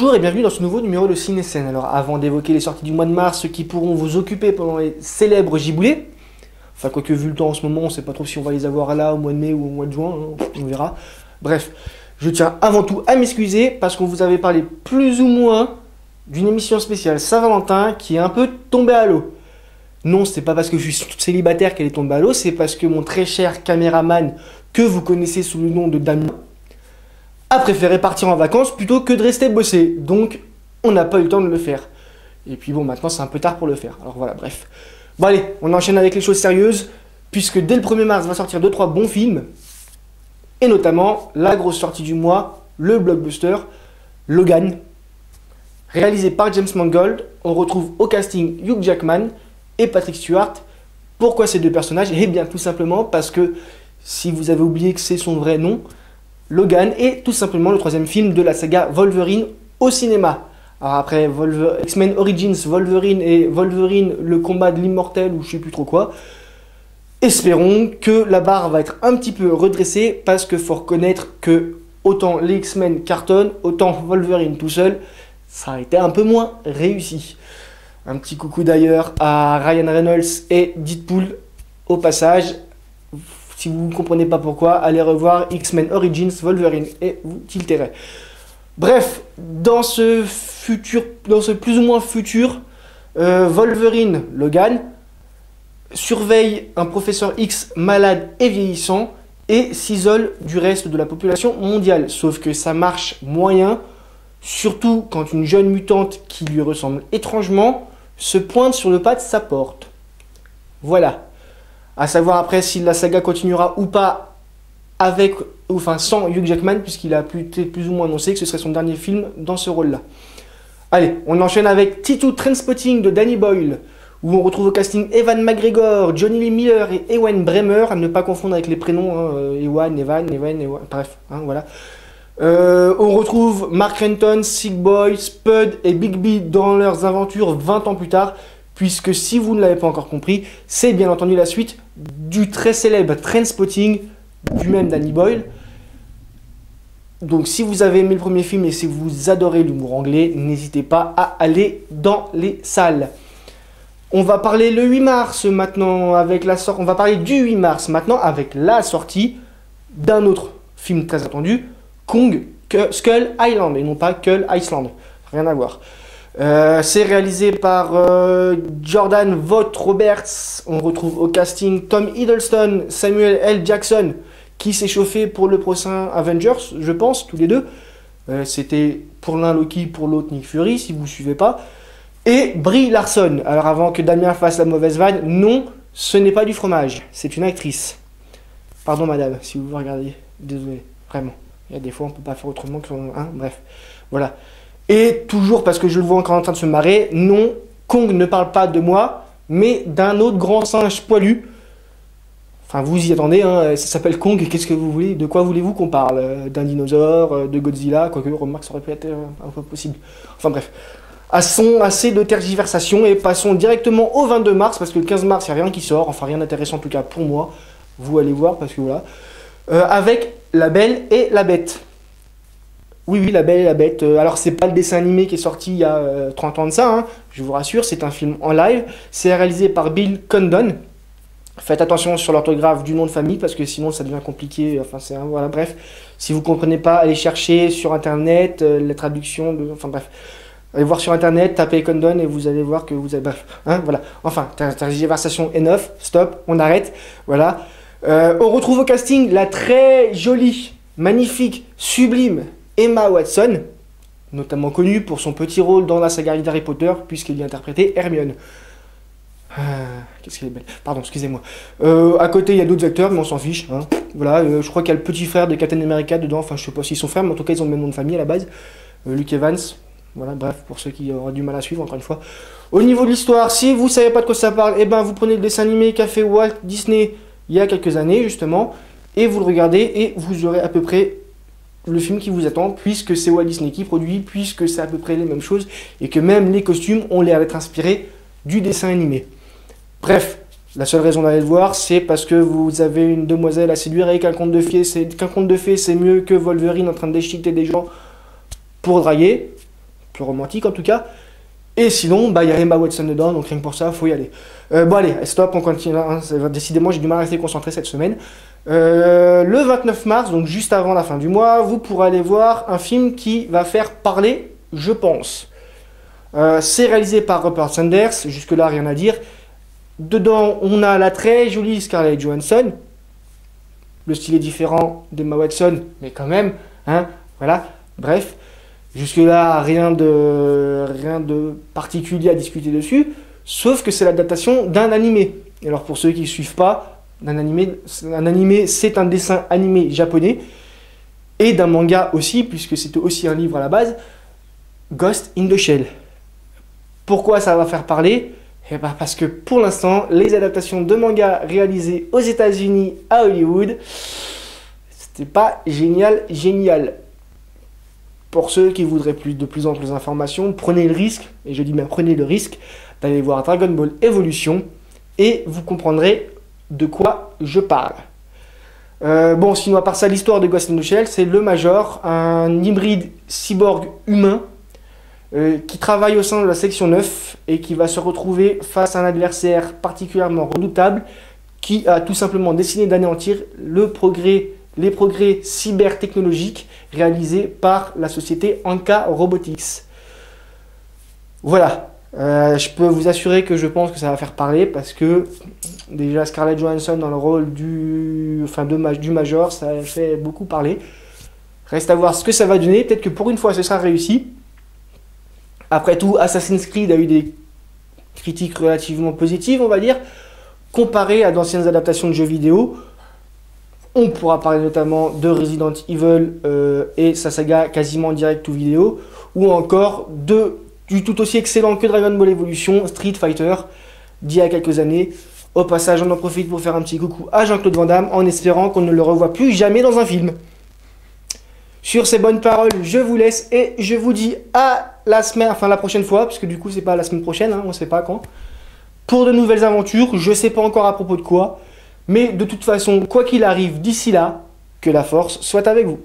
Bonjour et bienvenue dans ce nouveau numéro de Ciné-Scène. Alors avant d'évoquer les sorties du mois de mars qui pourront vous occuper pendant les célèbres giboulées, enfin quoique vu le temps en ce moment, on ne sait pas trop si on va les avoir là au mois de mai ou au mois de juin, hein, on verra. Bref, je tiens avant tout à m'excuser parce qu'on vous avait parlé plus ou moins d'une émission spéciale Saint-Valentin qui est un peu tombée à l'eau. Non, c'est pas parce que je suis célibataire qu'elle est tombée à l'eau, c'est parce que mon très cher caméraman que vous connaissez sous le nom de Damien a préféré partir en vacances plutôt que de rester bosser. Donc, on n'a pas eu le temps de le faire. Et puis bon, maintenant, c'est un peu tard pour le faire. Alors voilà, bref. Bon allez, on enchaîne avec les choses sérieuses, puisque dès le 1er mars va sortir 2-3 bons films, et notamment la grosse sortie du mois, le blockbuster Logan, réalisé par James Mangold. On retrouve au casting Hugh Jackman et Patrick Stewart. Pourquoi ces deux personnages? Eh bien, tout simplement parce que, si vous avez oublié que c'est son vrai nom, Logan est tout simplement le troisième film de la saga Wolverine au cinéma. Alors après X-Men Origins, Wolverine et Wolverine, le combat de l'immortel ou je sais plus trop quoi, espérons que la barre va être un petit peu redressée parce qu'il faut reconnaître que autant les X-Men cartonnent, autant Wolverine tout seul, ça a été un peu moins réussi. Un petit coucou d'ailleurs à Ryan Reynolds et Deadpool au passage. Si vous ne comprenez pas pourquoi, allez revoir X-Men Origins Wolverine et vous tilterez. Bref, dans ce plus ou moins futur, Wolverine Logan surveille un professeur X malade et vieillissant et s'isole du reste de la population mondiale. Sauf que ça marche moyen, surtout quand une jeune mutante qui lui ressemble étrangement se pointe sur le pas de sa porte. Voilà. À savoir après si la saga continuera ou pas avec, enfin sans Hugh Jackman, puisqu'il a plus ou moins annoncé que ce serait son dernier film dans ce rôle-là. Allez, on enchaîne avec T2 Trainspotting de Danny Boyle, où on retrouve au casting Ewan McGregor, Johnny Lee Miller et Ewan Bremer, à ne pas confondre avec les prénoms, hein, Ewan, bref, hein, voilà. On retrouve Mark Renton, Sick Boy, Spud et Big B dans leurs aventures 20 ans plus tard, puisque si vous ne l'avez pas encore compris, c'est bien entendu la suite du très célèbre Trainspotting du même Danny Boyle. Donc si vous avez aimé le premier film et si vous adorez l'humour anglais, n'hésitez pas à aller dans les salles. On va parler le 8 mars maintenant avec la sortie. On va parler du 8 mars maintenant avec la sortie d'un autre film très attendu, Kong Skull Island, et non pas Skull Island. Rien à voir. C'est réalisé par Jordan Vogt Roberts. On retrouve au casting Tom Hiddleston, Samuel L. Jackson, qui s'est chauffé pour le prochain Avengers, je pense, tous les deux. C'était pour l'un Loki, pour l'autre Nick Fury, si vous ne suivez pas. Et Brie Larson. Alors avant que Damien fasse la mauvaise vanne, non, ce n'est pas du fromage, c'est une actrice. Pardon madame, si vous regardez, désolé, vraiment. Il y a des fois on ne peut pas faire autrement que... Hein, bref, voilà. Et toujours parce que je le vois encore en train de se marrer, non, Kong ne parle pas de moi, mais d'un autre grand singe poilu. Enfin, vous y attendez, hein, ça s'appelle Kong, qu'est-ce que vous voulez, de quoi voulez-vous qu'on parle? D'un dinosaure, de Godzilla, quoique, remarque, ça aurait pu être un peu possible. Enfin bref, assez de tergiversation et passons directement au 22 mars, parce que le 15 mars, il n'y a rien qui sort, enfin rien d'intéressant en tout cas pour moi, vous allez voir, parce que voilà, avec La Belle et la Bête. Oui, La Belle et la Bête. Alors, c'est pas le dessin animé qui est sorti il y a 30 ans de ça, hein, je vous rassure, c'est un film en live. C'est réalisé par Bill Condon. Faites attention sur l'orthographe du nom de famille, parce que sinon ça devient compliqué. Enfin, voilà, bref. Si vous comprenez pas, allez chercher sur Internet la traduction de... Enfin, bref. Allez voir sur Internet, tapez Condon et vous allez voir que vous avez... Bref, hein, voilà. Enfin, tergiversation enough, stop, on arrête. Voilà. On retrouve au casting la très jolie, magnifique, sublime Emma Watson, notamment connue pour son petit rôle dans la saga d'Harry Potter, puisqu'elle y a interprété Hermione. Qu'est-ce qu'elle est belle. Pardon, excusez-moi. À côté, il y a d'autres acteurs, mais on s'en fiche. Hein. Voilà, je crois qu'il y a le petit frère de Captain America dedans. Enfin, je sais pas s'ils sont frères, mais en tout cas, ils ont le même nom de famille à la base. Luke Evans. Voilà, bref, pour ceux qui auraient du mal à suivre, encore une fois. Au niveau de l'histoire, si vous savez pas de quoi ça parle, eh ben, vous prenez le dessin animé qu'a fait Walt Disney il y a quelques années, justement, et vous le regardez, et vous aurez à peu près le film qui vous attend, puisque c'est Walt Disney qui produit, puisque c'est à peu près les mêmes choses, et que même les costumes ont l'air d'être inspirés du dessin animé. Bref, la seule raison d'aller le voir, c'est parce que vous avez une demoiselle à séduire et qu'un conte de fées, c'est mieux que Wolverine en train de déchiqueter des gens pour draguer. plus romantique en tout cas. Et sinon, il y a Emma Watson dedans, donc rien que pour ça, faut y aller. Bon allez, stop, on continue. Hein, décidément, j'ai du mal à rester concentré cette semaine. Le 29 mars, donc juste avant la fin du mois, vous pourrez aller voir un film qui va faire parler, je pense. C'est réalisé par Rupert Sanders, jusque-là rien à dire. Dedans, on a la très jolie Scarlett Johansson. Le style est différent d'Emma Watson, mais quand même, hein, voilà, bref. Jusque-là, rien de particulier à discuter dessus, sauf que c'est l'adaptation d'un animé. Et alors pour ceux qui ne suivent pas, un animé, c'est un dessin animé japonais, et d'un manga aussi, puisque c'était aussi un livre à la base, Ghost in the Shell. Pourquoi ça va faire parler ? Eh ben parce que pour l'instant, les adaptations de mangas réalisées aux États-Unis à Hollywood, c'était pas génial. Pour ceux qui voudraient de plus en plus d'informations, prenez le risque, et je dis bien prenez le risque, d'aller voir Dragon Ball Evolution, et vous comprendrez de quoi je parle. Bon, sinon à part ça, l'histoire de Ghost in the Shell, c'est le Major, un hybride cyborg humain, qui travaille au sein de la section 9 et qui va se retrouver face à un adversaire particulièrement redoutable qui a tout simplement décidé d'anéantir les progrès cybertechnologiques réalisés par la société Anka Robotics. Voilà, je peux vous assurer que je pense que ça va faire parler parce que déjà Scarlett Johansson dans le rôle du Major, ça fait beaucoup parler. Reste à voir ce que ça va donner, peut-être que pour une fois ce sera réussi. Après tout, Assassin's Creed a eu des critiques relativement positives, on va dire, comparé à d'anciennes adaptations de jeux vidéo. On pourra parler notamment de Resident Evil et sa saga quasiment direct ou vidéo, ou encore du tout aussi excellent que Dragon Ball Evolution, Street Fighter, d'il y a quelques années. Au passage, on en profite pour faire un petit coucou à Jean-Claude Van Damme, en espérant qu'on ne le revoie plus jamais dans un film. Sur ces bonnes paroles, je vous laisse et je vous dis à la prochaine fois, parce que du coup c'est pas la semaine prochaine, hein, on ne sait pas quand, pour de nouvelles aventures. Je ne sais pas encore à propos de quoi, mais de toute façon, quoi qu'il arrive d'ici là, que la force soit avec vous.